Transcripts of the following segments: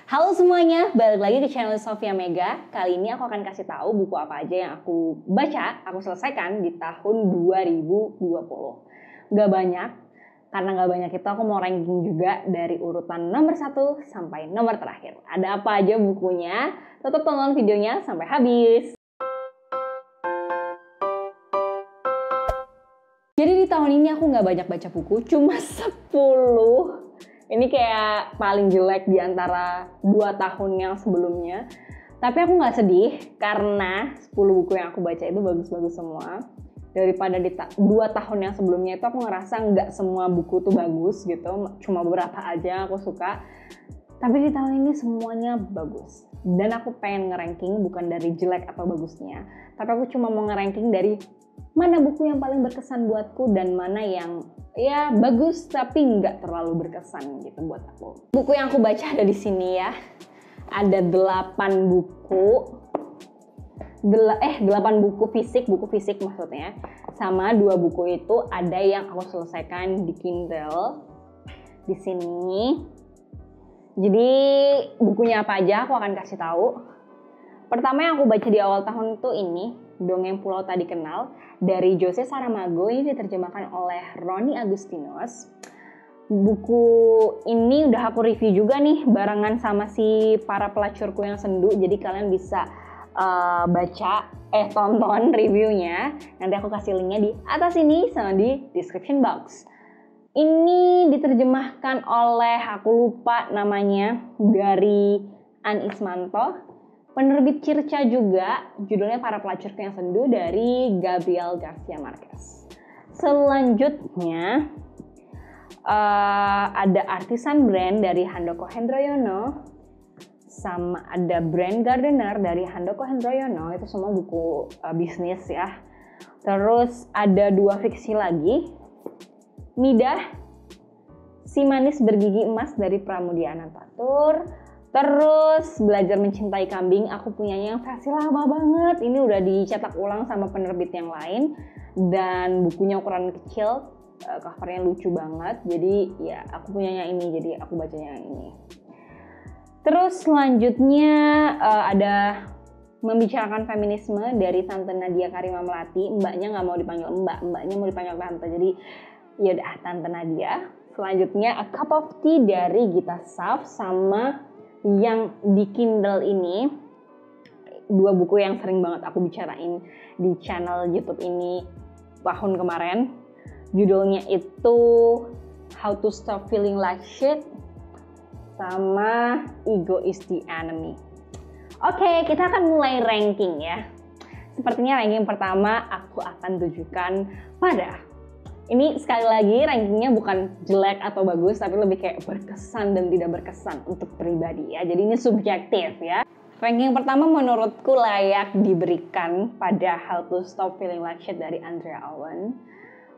Halo semuanya, balik lagi ke channel Sofia Mega. Kali ini aku akan kasih tahu buku apa aja yang aku baca, aku selesaikan di tahun 2020. Gak banyak, karena gak banyak itu aku mau ranking juga dari urutan nomor 1 sampai nomor terakhir. Ada apa aja bukunya? Tetap tonton videonya sampai habis. Jadi di tahun ini aku gak banyak baca buku, cuma 10. Ini kayak paling jelek di antara 2 tahun yang sebelumnya. Tapi aku nggak sedih karena 10 buku yang aku baca itu bagus-bagus semua. Daripada di 2 tahun yang sebelumnya itu aku ngerasa nggak semua buku tuh bagus gitu. Cuma beberapa aja yang aku suka. Tapi di tahun ini semuanya bagus. Dan aku pengen ngeranking bukan dari jelek atau bagusnya. Tapi aku cuma mau ngeranking dari mana buku yang paling berkesan buatku dan mana yang ya bagus tapi nggak terlalu berkesan gitu buat aku. Buku yang aku baca ada di sini ya. Ada 8 buku. 8 buku fisik maksudnya. Sama 2 buku itu ada yang aku selesaikan di Kindle. Di sini. Jadi bukunya apa aja aku akan kasih tahu. Pertama yang aku baca di awal tahun itu ini, Dongeng Pulau Tak Dikenal dari Jose Saramago, ini diterjemahkan oleh Roni Agustinus. Buku ini udah aku review juga nih barengan sama si para pelacurku yang sendu, jadi kalian bisa tonton reviewnya. Nanti aku kasih linknya di atas ini sama di description box. Ini diterjemahkan oleh, aku lupa namanya, dari An Ismanto. Penerbit Circa juga, judulnya Para Pelacurku yang Sendu dari Gabriel Garcia Marquez. Selanjutnya ada Artisan Brand dari Handoko Hendroyono, sama ada Brand Gardener dari Handoko Hendroyono, itu semua buku bisnis ya. Terus ada 2 fiksi lagi, Midah, Si Manis Bergigi Emas dari Pramudia Anantatur. Terus Belajar Mencintai Kambing, aku punyanya yang versi lama banget. Ini udah dicetak ulang sama penerbit yang lain. Dan bukunya ukuran kecil, covernya lucu banget. Jadi ya aku punyanya ini, jadi aku bacanya yang ini. Terus selanjutnya ada Membicarakan Feminisme dari Tante Nadia Karima Melati. Mbaknya nggak mau dipanggil mbaknya mau dipanggil tante. Jadi ya udah Tante Nadia. Selanjutnya A Cup of Tea dari Gita Saf, sama yang di Kindle ini 2 buku yang sering banget aku bicarain di channel YouTube ini tahun kemarin. Judulnya itu How to Stop Feeling Like Shit sama Ego is the Enemy. Oke, kita akan mulai ranking ya. Sepertinya ranking pertama aku akan tujukan pada, ini sekali lagi rankingnya bukan jelek atau bagus, tapi lebih kayak berkesan dan tidak berkesan untuk pribadi ya. Jadi ini subjektif ya. Ranking pertama menurutku layak diberikan pada How to Stop Feeling Like Shit dari Andrea Owen.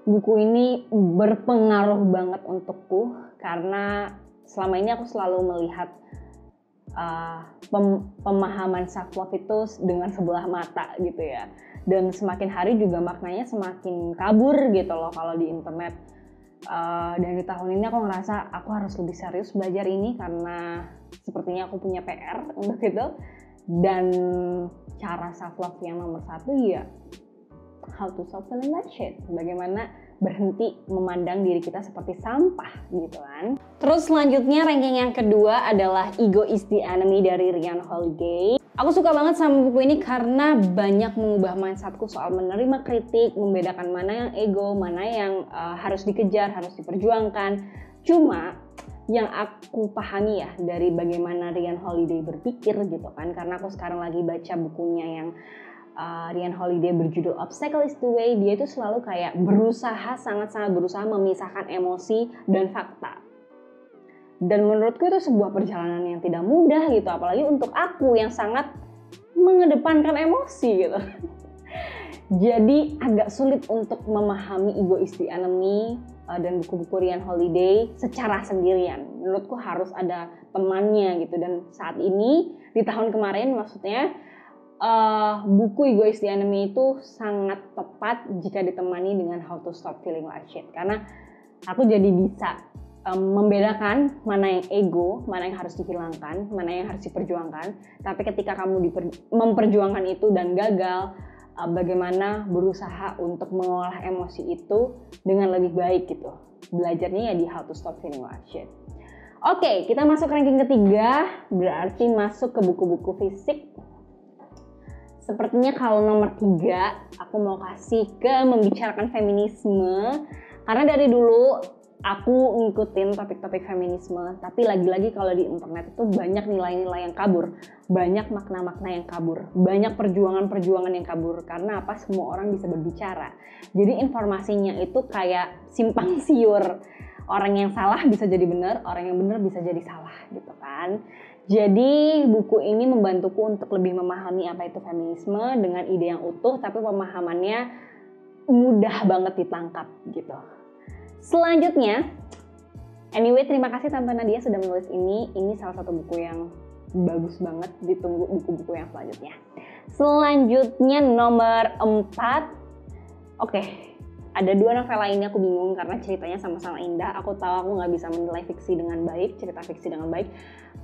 Buku ini berpengaruh banget untukku karena selama ini aku selalu melihat pemahaman self love itu dengan sebelah mata gitu ya. Dan semakin hari juga maknanya semakin kabur gitu loh kalau di internet. Dan di tahun ini aku ngerasa aku harus lebih serius belajar ini karena sepertinya aku punya PR untuk itu. Dan cara self love yang nomor 1 ya How to Stop Feeling Like Shit. Bagaimana berhenti memandang diri kita seperti sampah gitu kan. Terus selanjutnya ranking yang kedua adalah Ego is the Enemy dari Ryan Holiday. Aku suka banget sama buku ini karena banyak mengubah mindsetku soal menerima kritik, membedakan mana yang ego, mana yang harus dikejar, harus diperjuangkan. Cuma yang aku pahami ya dari bagaimana Ryan Holiday berpikir gitu kan, karena aku sekarang lagi baca bukunya yang Ryan Holiday berjudul Obstacle is the Way. Dia itu selalu kayak sangat-sangat berusaha memisahkan emosi dan fakta. Dan menurutku itu sebuah perjalanan yang tidak mudah gitu, apalagi untuk aku yang sangat mengedepankan emosi gitu. Jadi agak sulit untuk memahami Ego is the Enemy dan buku-buku Ryan Holiday secara sendirian. Menurutku harus ada temannya gitu. Dan saat ini di tahun kemarin maksudnya buku Ego is the Enemy itu sangat tepat jika ditemani dengan How to Stop Feeling Like Shit. Karena aku jadi bisa membedakan mana yang ego, mana yang harus dihilangkan, mana yang harus diperjuangkan. Tapi ketika kamu memperjuangkan itu dan gagal, bagaimana berusaha untuk mengolah emosi itu dengan lebih baik gitu. Belajarnya ya di How to Stop Feeling Like Shit. Oke, kita masuk ranking ketiga, berarti masuk ke buku-buku fisik. Sepertinya kalau nomor 3, aku mau kasih ke membicarakan feminisme. Karena dari dulu aku ngikutin topik-topik feminisme, tapi lagi-lagi kalau di internet itu banyak nilai-nilai yang kabur, banyak makna-makna yang kabur, banyak perjuangan-perjuangan yang kabur. Karena apa? Semua orang bisa berbicara. Jadi informasinya itu kayak simpang siur. Orang yang salah bisa jadi benar, orang yang benar bisa jadi salah gitu kan. Jadi buku ini membantuku untuk lebih memahami apa itu feminisme dengan ide yang utuh, tapi pemahamannya mudah banget ditangkap gitu. Selanjutnya, anyway terima kasih Tante Nadia sudah menulis ini. Ini salah satu buku yang bagus banget, ditunggu buku-buku yang selanjutnya. Selanjutnya nomor 4. Oke. Ada 2 novel lainnya aku bingung karena ceritanya sama-sama indah. Aku tahu aku nggak bisa menilai fiksi dengan baik, cerita fiksi dengan baik.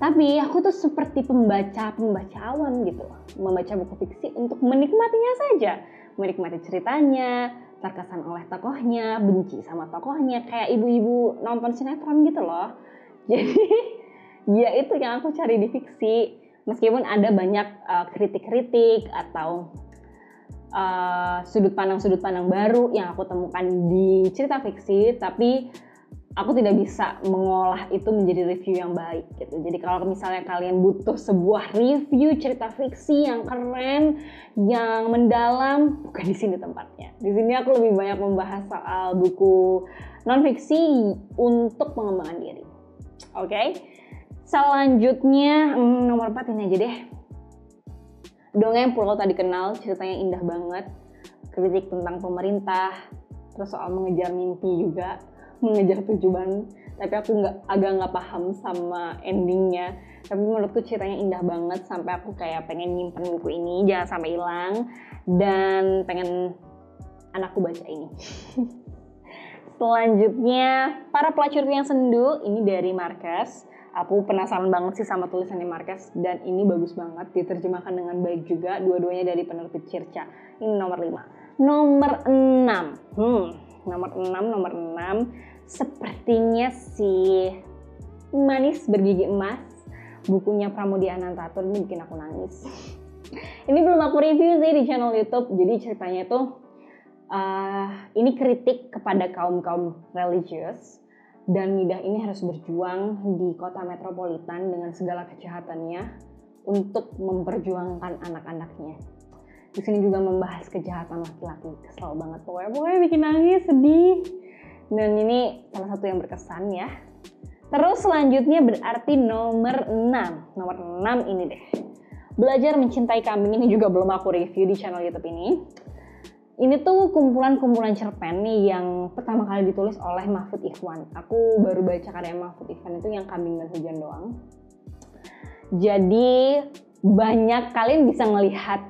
Tapi aku tuh seperti pembaca awam gitu. Membaca buku fiksi untuk menikmatinya saja. Menikmati ceritanya, terkesan oleh tokohnya, benci sama tokohnya. Kayak ibu-ibu nonton sinetron gitu loh. Jadi ya itu yang aku cari di fiksi. Meskipun ada banyak kritik-kritik atau sudut pandang baru yang aku temukan di cerita fiksi, tapi aku tidak bisa mengolah itu menjadi review yang baik gitu. Jadi kalau misalnya kalian butuh sebuah review cerita fiksi yang keren, yang mendalam, bukan di sini tempatnya. Di sini aku lebih banyak membahas soal buku non fiksi untuk pengembangan diri. Oke. Selanjutnya nomor 4 ini aja deh. Dongeng Pulau Tak Dikenal, ceritanya indah banget. Kritik tentang pemerintah, terus soal mengejar mimpi juga, mengejar tujuan. Tapi aku agak nggak paham sama endingnya. Tapi menurutku ceritanya indah banget sampai aku kayak pengen nyimpen buku ini jangan sampai hilang dan pengen anakku baca ini. Selanjutnya, Para Pelacur yang Sendu, ini dari Marquez. Aku penasaran banget sih sama tulisannya Marquez dan ini bagus banget, diterjemahkan dengan baik juga, dua-duanya dari penerbit Circa. Ini nomor 5. Nomor 6. Nomor 6 sepertinya si Manis Bergigi Emas, bukunya Pramudia Anantatur, ini bikin aku nangis. Ini belum aku review sih di channel YouTube. Jadi ceritanya tuh ini kritik kepada kaum religius. Dan Midah ini harus berjuang di kota metropolitan dengan segala kejahatannya untuk memperjuangkan anak-anaknya. Di sini juga membahas kejahatan laki-laki, kesel banget pokoknya bikin nangis, sedih. Dan ini salah satu yang berkesan ya. Terus selanjutnya berarti nomor 6. Nomor 6 ini deh. Belajar Mencintai Kambing, ini juga belum aku review di channel YouTube ini. Ini tuh kumpulan-kumpulan cerpen nih yang pertama kali ditulis oleh Mahfud Ikhwan. Aku baru baca karya Mahfud Ikhwan itu yang Kambing dan Hujan doang. Jadi banyak kalian bisa ngelihat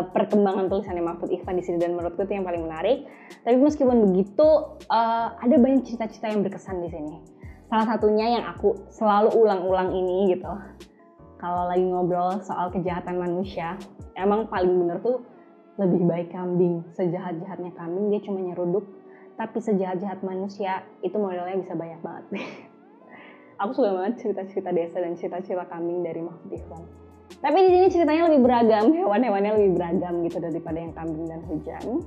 perkembangan tulisannya Mahfud Ikhwan di sini dan menurutku itu yang paling menarik. Tapi meskipun begitu ada banyak cerita-cerita yang berkesan di sini. Salah satunya yang aku selalu ulang-ulang ini gitu. Kalau lagi ngobrol soal kejahatan manusia, emang paling bener tuh lebih baik kambing. Sejahat-jahatnya kambing dia cuma nyeruduk, tapi sejahat-jahat manusia itu modelnya bisa banyak banget. Aku suka banget cerita-cerita desa dan cerita-cerita kambing dari Mahfud Ikhwan. Tapi di sini ceritanya lebih beragam, hewan-hewannya lebih beragam gitu daripada yang Kambing dan Hujan.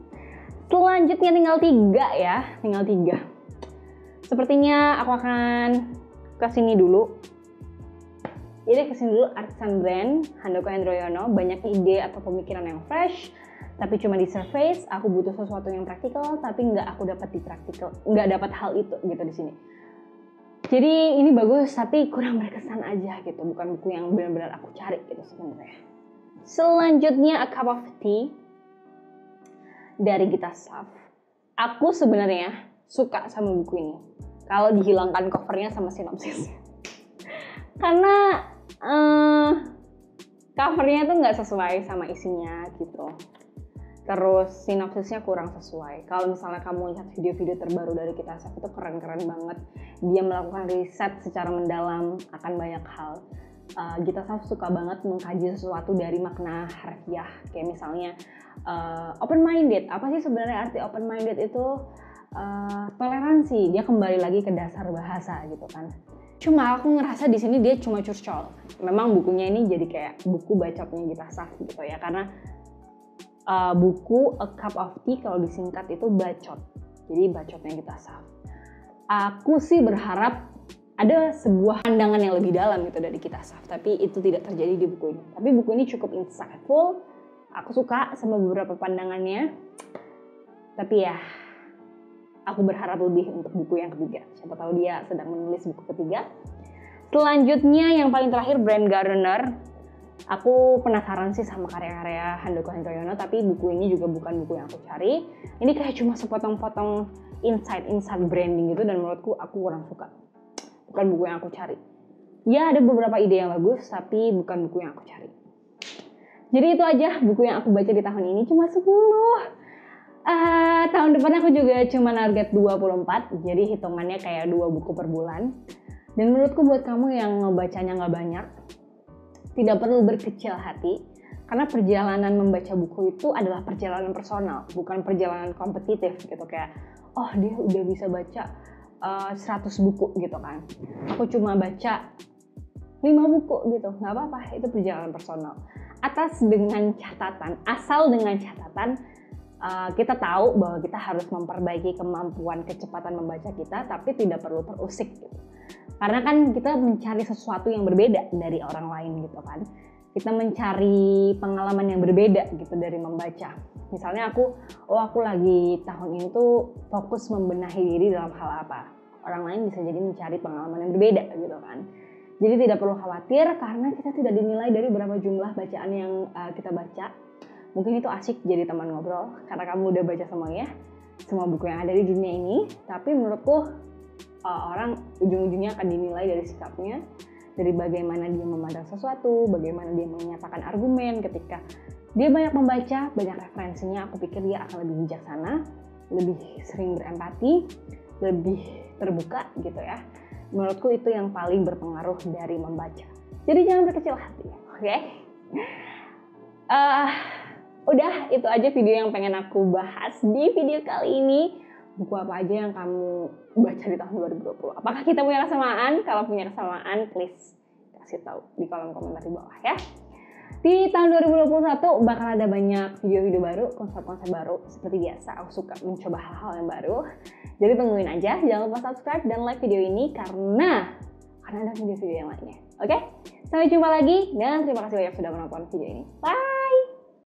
Selanjutnya tinggal 3 ya, tinggal 3. Sepertinya aku akan kesini dulu. Jadi kesini dulu Artisan Brand, Handoko Hendroyono, banyak ide atau pemikiran yang fresh. Tapi cuma di surface, aku butuh sesuatu yang praktikal, tapi nggak aku dapat di praktikal, nggak dapat hal itu gitu di sini. Jadi ini bagus, tapi kurang berkesan aja gitu, bukan buku yang benar-benar aku cari gitu sebenarnya. Selanjutnya A Cup of Tea dari Gita Saf. Aku sebenarnya suka sama buku ini. Kalau dihilangkan covernya sama sinopsis, karena covernya tuh nggak sesuai sama isinya gitu. terus sinopsisnya kurang sesuai. Kalau misalnya kamu lihat video-video terbaru dari Kitasaf itu keren-keren banget. Dia melakukan riset secara mendalam akan banyak hal. Kitasaf suka banget mengkaji sesuatu dari makna harfiah. Kayak misalnya open minded. Apa sih sebenarnya arti open minded itu? Toleransi. Dia kembali lagi ke dasar bahasa gitu kan. Cuma aku ngerasa di sini dia cuma curcol. Memang bukunya ini jadi kayak buku bacotnya Kitasaf gitu ya, karena buku A Cup of Tea kalau disingkat itu bacot. Jadi bacotnya Kitasaf. Aku sih berharap ada sebuah pandangan yang lebih dalam gitu dari Kitasaf, tapi itu tidak terjadi di buku ini. Tapi buku ini cukup insightful. Aku suka sama beberapa pandangannya. Tapi ya, aku berharap lebih untuk buku yang ketiga. Siapa tahu dia sedang menulis buku ketiga. Selanjutnya yang paling terakhir Brand Gardener. Aku penasaran sih sama karya-karya Handoko Hendroyono, tapi buku ini juga bukan buku yang aku cari. Ini kayak cuma sepotong-potong insight branding gitu, dan menurutku aku kurang suka. Bukan buku yang aku cari. Ya ada beberapa ide yang bagus, tapi bukan buku yang aku cari. Jadi itu aja buku yang aku baca di tahun ini, cuma 10. Tahun depan aku juga cuma target 24, jadi hitungannya kayak 2 buku per bulan. Dan menurutku buat kamu yang ngebacanya nggak banyak, tidak perlu berkecil hati, karena perjalanan membaca buku itu adalah perjalanan personal, bukan perjalanan kompetitif gitu. Kayak, oh dia udah bisa baca 100 buku gitu kan. Aku cuma baca 5 buku gitu, nggak apa-apa, itu perjalanan personal. Asal dengan catatan, kita tahu bahwa kita harus memperbaiki kemampuan kecepatan membaca kita, tapi tidak perlu terusik gitu. Karena kan kita mencari sesuatu yang berbeda dari orang lain gitu kan. Kita mencari pengalaman yang berbeda gitu dari membaca. Misalnya aku lagi tahun ini tuh fokus membenahi diri dalam hal apa. Orang lain bisa jadi mencari pengalaman yang berbeda gitu kan. Jadi tidak perlu khawatir karena kita tidak dinilai dari berapa jumlah bacaan yang kita baca. Mungkin itu asik jadi teman ngobrol karena kamu udah baca semuanya, semua buku yang ada di dunia ini. Tapi menurutku orang ujung-ujungnya akan dinilai dari sikapnya, dari bagaimana dia memandang sesuatu, bagaimana dia menyatakan argumen. Ketika dia banyak membaca, banyak referensinya, aku pikir dia akan lebih bijaksana, lebih sering berempati, lebih terbuka gitu ya. Menurutku itu yang paling berpengaruh dari membaca. Jadi jangan berkecil hati, oke? Udah, itu aja video yang pengen aku bahas di video kali ini. Buku apa aja yang kamu baca di tahun 2020? Apakah kita punya kesamaan? Kalau punya kesamaan, please kasih tahu di kolom komentar di bawah ya. Di tahun 2021 bakal ada banyak video-video baru, konsep-konsep baru. Seperti biasa, aku suka mencoba hal-hal yang baru. Jadi tungguin aja, jangan lupa subscribe dan like video ini karena ada video-video yang lainnya. Oke? Sampai jumpa lagi dan terima kasih banyak sudah menonton video ini. Bye!